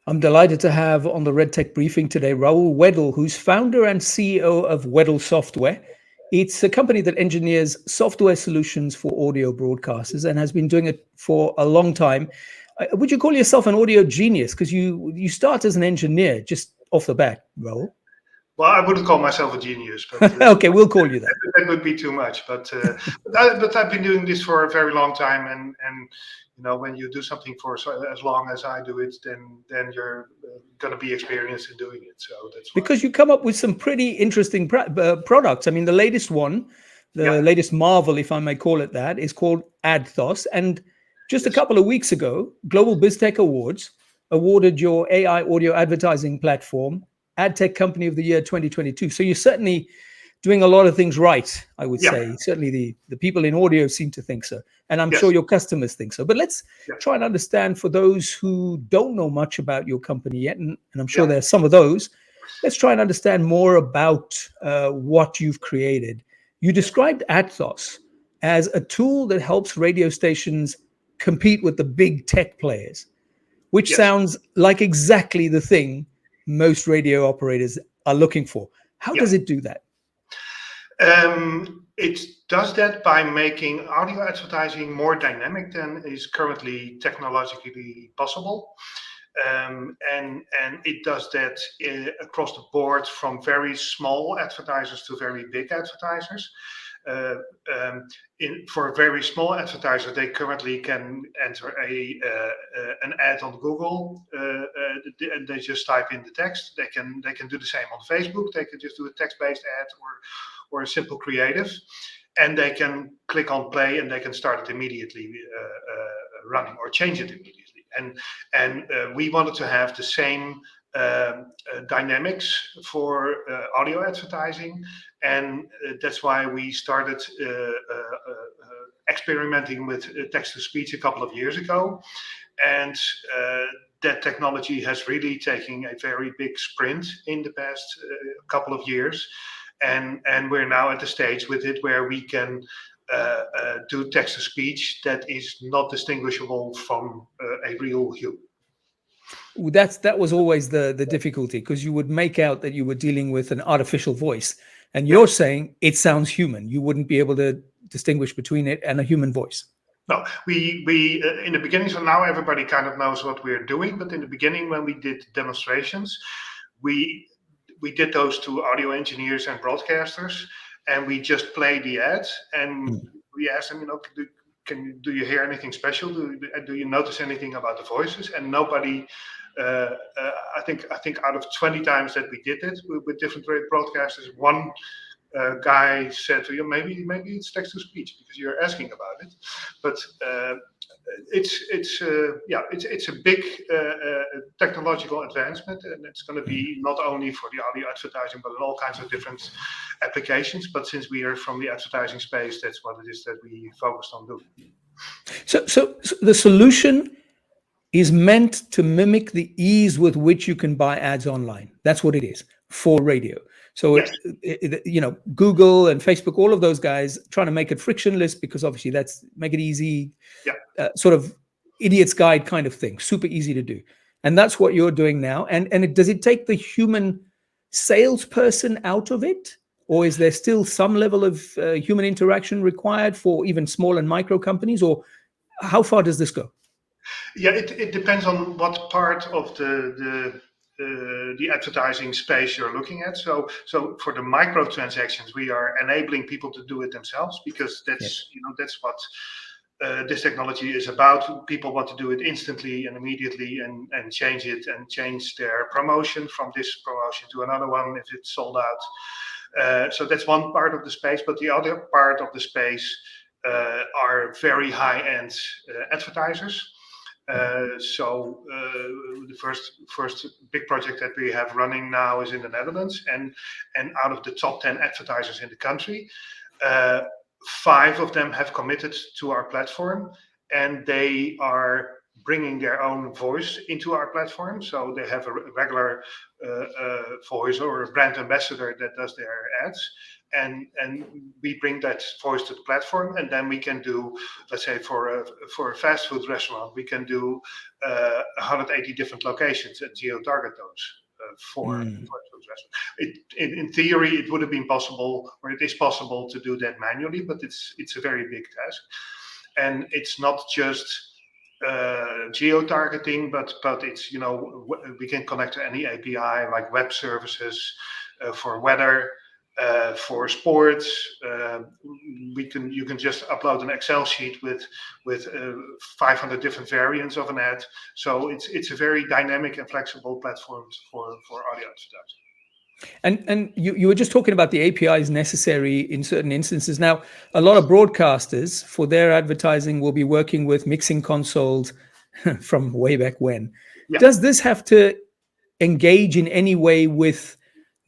I'm delighted to have on the RedTech Briefing today Raoul Wedel, who's founder and CEO of Wedel Software. It's a company that engineers software solutions for audio broadcasters and has been doing it for a long time. Would you call yourself an audio genius? Because you start as an engineer just off the bat, Raoul. Well, I wouldn't call myself a genius, but okay, we'll call you that. That would be too much. But I've been doing this for a very long time, and when you do something for as long as I do it, then you're going to be experienced in doing it. So that's why. Because you come up with some pretty interesting products. I mean, the latest one, the latest marvel, if I may call it that, is called AdThos. And just a couple of weeks ago, Global BizTech Awards awarded your AI audio advertising platform AdTech Company of the Year 2022. So you're certainly doing a lot of things right, I would say. Certainly the people in audio seem to think so. And I'm sure your customers think so. But let's try and understand, for those who don't know much about your company yet, and I'm sure there are some of those, let's try and understand more about what you've created. You described AdThos as a tool that helps radio stations compete with the big tech players, which sounds like exactly the thing most radio operators are looking for. How does it do that? It does that by making audio advertising more dynamic than is currently technologically possible. And it does that across the board, from very small advertisers to very big advertisers. For a very small advertiser, they currently can enter an ad on Google, and they just type in the text. They can do the same on Facebook. They can just do a text-based ad or a simple creative, and they can click on play and they can start it immediately running, or change it immediately. And we wanted to have the same dynamics for audio advertising, and that's why we started experimenting with text-to-speech a couple of years ago, and that technology has really taken a very big sprint in the past couple of years, and we're now at the stage with it where we can do text-to-speech that is not distinguishable from a real human. That was always the difficulty, because you would make out that you were dealing with an artificial voice, and you're saying it sounds human. You wouldn't be able to distinguish between it and a human voice. No, we in the beginning, so now everybody kind of knows what we're doing, but in the beginning, when we did demonstrations, we did those to audio engineers and broadcasters, and we just play the ads, and we asked them, do you hear anything special? Do you notice anything about the voices? And nobody. I think out of 20 times that we did it with different broadcasters, one guy said to you, maybe it's text-to-speech because you're asking about it. But it's a big technological advancement, and it's going to be not only for the audio advertising, but in all kinds of different applications. But since we are from the advertising space, that's what it is that we focused on doing. So the solution is meant to mimic the ease with which you can buy ads online. That's what it is for radio. So, Google and Facebook, all of those guys trying to make it frictionless, because obviously that's make it easy, sort of idiot's guide kind of thing, super easy to do. And that's what you're doing now. And does it take the human salesperson out of it? Or is there still some level of human interaction required for even small and micro companies? Or how far does this go? Yeah, it depends on what part of the advertising space you're looking at. So for the micro transactions, we are enabling people to do it themselves, because that's that's what this technology is about. People want to do it instantly and immediately, and change it and change their promotion from this promotion to another one if it's sold out. So that's one part of the space, but the other part of the space are very high-end advertisers. So the first big project that we have running now is in the Netherlands, and out of the top 10 advertisers in the country, 5 of them have committed to our platform, and they are bringing their own voice into our platform. So they have a regular voice or a brand ambassador that does their ads, and we bring that voice to the platform, and then we can do, let's say, for a fast food restaurant, we can do 180 different locations and geo-target those for food restaurant. In theory, it would have been possible, or it is possible to do that manually, but it's a very big task, and it's not just geo-targeting, but it's, we can connect to any API like web services for weather, for sports. You can just upload an Excel sheet with 500 different variants of an ad. So it's a very dynamic and flexible platform for audio advertising. And you were just talking about the APIs necessary in certain instances. Now, a lot of broadcasters for their advertising will be working with mixing consoles from way back when. Yeah. Does this have to engage in any way with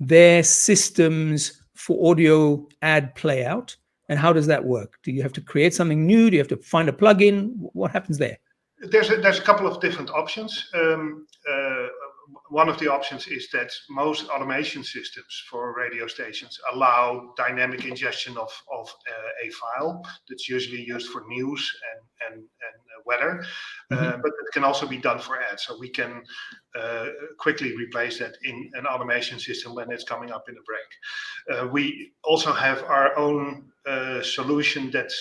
their systems for audio ad playout? And how does that work? Do you have to create something new? Do you have to find a plugin? What happens there? There's a couple of different options. One of the options is that most automation systems for radio stations allow dynamic ingestion of a file that's usually used for news and weather, but it can also be done for ads. So we can quickly replace that in an automation system when it's coming up in a break. We also have our own solution that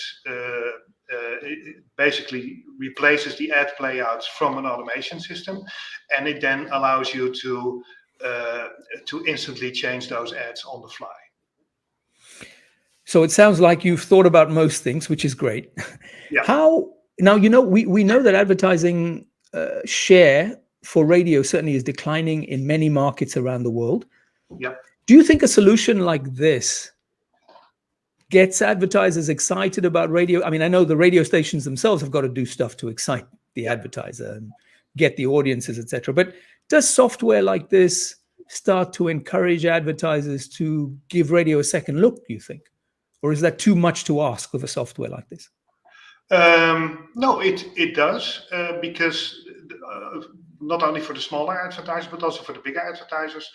it basically replaces the ad playouts from an automation system, and it then allows you to instantly change those ads on the fly. So it sounds like you've thought about most things, which is great. Yeah. How now? We know that advertising share for radio certainly is declining in many markets around the world. Yeah. Do you think a solution like this gets advertisers excited about radio? I mean, I know the radio stations themselves have got to do stuff to excite the advertiser and get the audiences, etc. But does software like this start to encourage advertisers to give radio a second look, do you think? Or is that too much to ask with a software like this? No, it does, because not only for the smaller advertisers, but also for the bigger advertisers,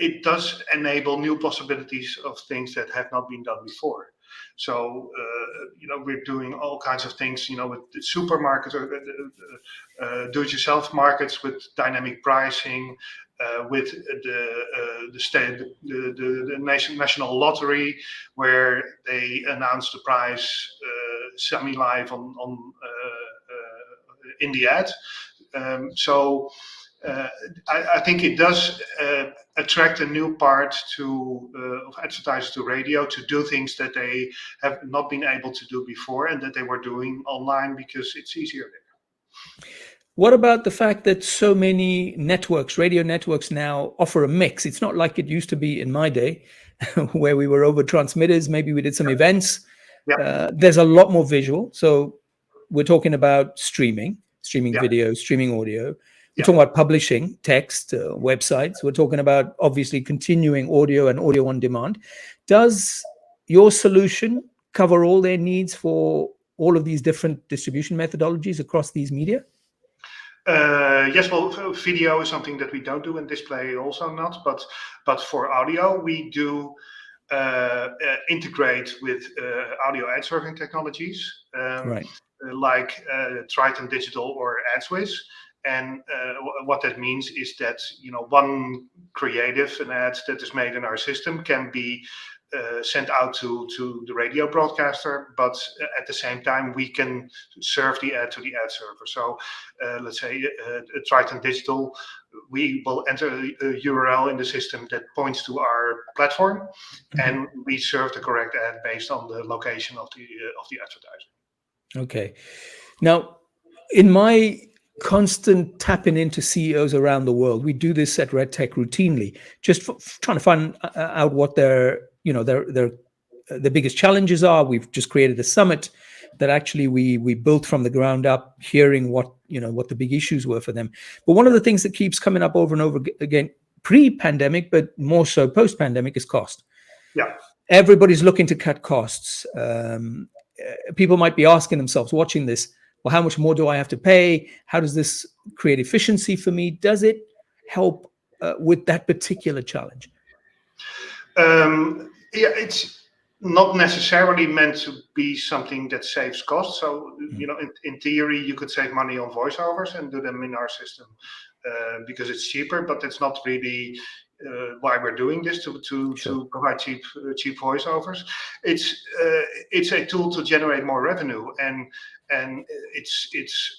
it does enable new possibilities of things that have not been done before. So, we're doing all kinds of things, with the supermarkets or do-it-yourself markets with dynamic pricing, with the national lottery, where they announce the prize semi-live on in the ad. So I think it does attract a new part of advertisers to radio to do things that they have not been able to do before and that they were doing online because it's easier there. What about the fact that so many networks, radio networks now offer a mix? It's not like it used to be in my day where we were over transmitters. Maybe we did some events. Yeah. There's a lot more visual. So we're talking about streaming video, streaming audio. We're talking about publishing text, websites. We're talking about obviously continuing audio and audio on demand. Does your solution cover all their needs for all of these different distribution methodologies across these media? Yes, well, video is something that we don't do, and display also not. But for audio, we do integrate with audio ad serving technologies, right, like Triton Digital or AdThos. And what that means is that one creative, an ad that is made in our system, can be sent out to the radio broadcaster, but at the same time we can serve the ad to the ad server. So let's say Triton Digital, we will enter a URL in the system that points to our platform, and we serve the correct ad based on the location of the advertiser. Okay. Now, in my constant tapping into CEOs around the world, we do this at RedTech routinely, just trying to find out what their biggest challenges are. We've just created a summit that actually we built from the ground up, hearing what the big issues were for them. But one of the things that keeps coming up over and over again, pre-pandemic, but more so post-pandemic, is cost. Yeah, everybody's looking to cut costs. People might be asking themselves, watching this, well, how much more do I have to pay? How does this create efficiency for me? Does it help with that particular challenge? Yeah, it's not necessarily meant to be something that saves costs. So, in theory, you could save money on voiceovers and do them in our system because it's cheaper. But it's not really why we're doing this to provide cheap voiceovers. It's a tool to generate more revenue, and it's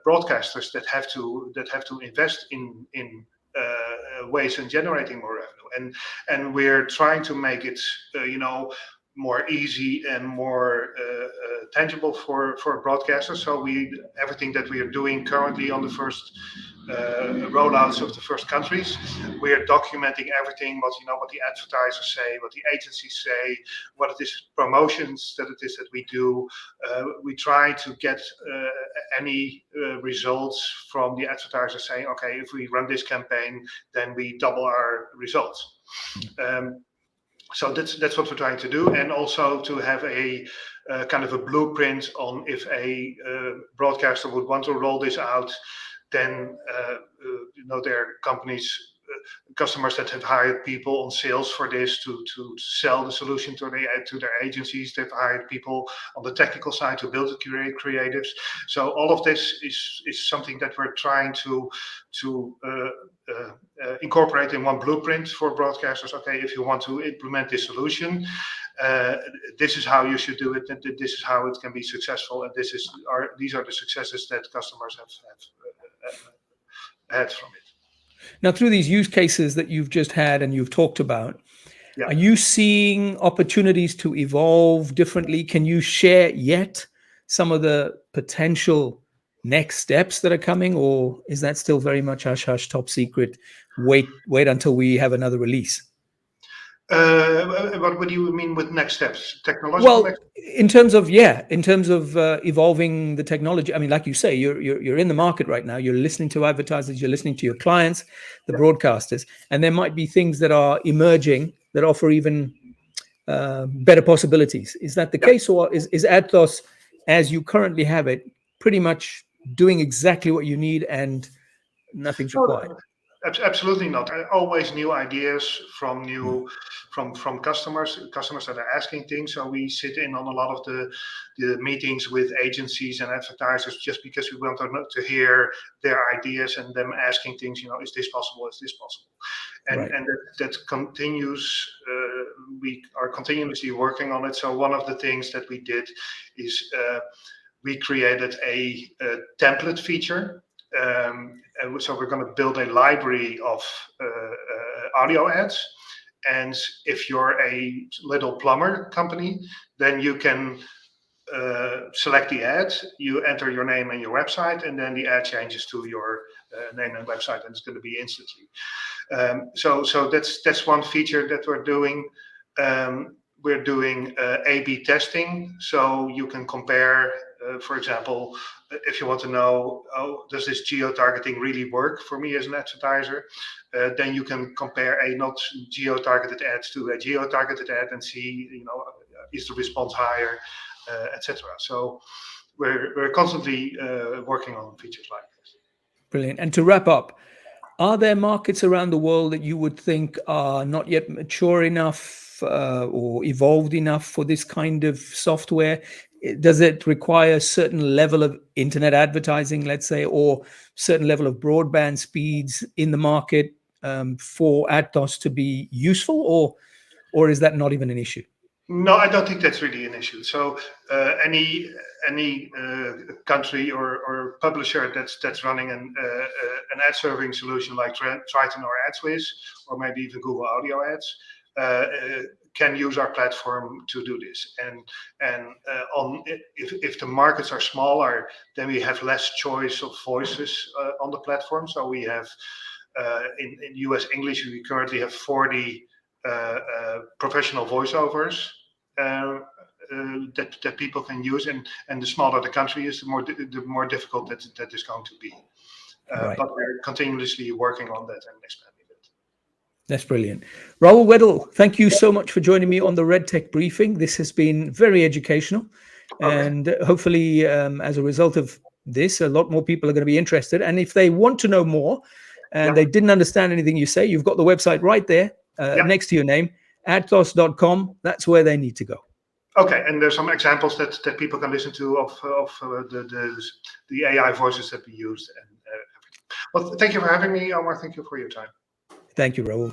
broadcasters that have to invest in ways in generating more revenue, and we're trying to make it more easy and more tangible for broadcasters. So everything that we are doing currently on the first rollouts of the first countries, we are documenting everything, what the advertisers say, what the agencies say, what it is promotions that it is that we do. We try to get any results from the advertisers saying, okay, if we run this campaign, then we double our results. So that's what we're trying to do, and also to have a kind of a blueprint on if a broadcaster would want to roll this out, then there are customers that have hired people on sales for this to sell the solution to their agencies. They've hired people on the technical side to build the creatives. So all of this is something that we're trying to incorporate in one blueprint for broadcasters. Okay, if you want to implement this solution, this is how you should do it, and this is how it can be successful, and these are the successes that customers have had from it. Now, through these use cases that you've just had and you've talked about, are you seeing opportunities to evolve differently? Can you share yet some of the potential next steps that are coming, or is that still very much hush hush, top secret? Wait until we have another release. What do you mean with next steps? Technological? Well, in terms of evolving the technology. I mean, like you say, you're in the market right now. You're listening to advertisers. You're listening to your clients, the broadcasters, and there might be things that are emerging that offer even better possibilities. Is that the case, or is AdThos, as you currently have it, pretty much doing exactly what you need and nothing's required? Absolutely not. Always new ideas from customers that are asking things. So we sit in on a lot of the meetings with agencies and advertisers just because we want to hear their ideas and them asking things. Is this possible? Is this possible? And that continues. We are continuously working on it. So one of the things that we did is we created a template feature. So we're going to build a library of audio ads, and if you're a little plumber company, then you can select the ad, you enter your name and your website, and then the ad changes to your name and website, and it's going to be instantly. So that's one feature that we're doing. We're doing A/B testing, so you can compare, for example, if you want to know, does this geo-targeting really work for me as an advertiser? Then you can compare a not geo-targeted ad to a geo-targeted ad and see, is the response higher, etc. So we're constantly working on features like this. Brilliant. And to wrap up, are there markets around the world that you would think are not yet mature enough or evolved enough for this kind of software? Does it require a certain level of internet advertising, let's say, or certain level of broadband speeds in the market for AdThos to be useful, or is that not even an issue? No, I don't think that's really an issue. So any country or publisher that's running an ad serving solution like Triton or AdThos, or maybe even Google Audio Ads, can use our platform to do this. And if the markets are smaller, then we have less choice of voices on the platform. So we have in US English, we currently have 40 professional voiceovers that people can use, and the smaller the country is, the more difficult that is going to be. But we're continuously working on that and expanding. That's brilliant. Raoul Wedel, thank you so much for joining me on the RedTech Briefing. This has been very educational. And hopefully, as a result of this, a lot more people are going to be interested. And if they want to know more and they didn't understand anything you say, you've got the website right there next to your name. AdThos.com, that's where they need to go. Okay, and there's some examples that people can listen to of the AI voices that we used. And well, thank you for having me, Omar. Thank you for your time. Thank you, Raoul.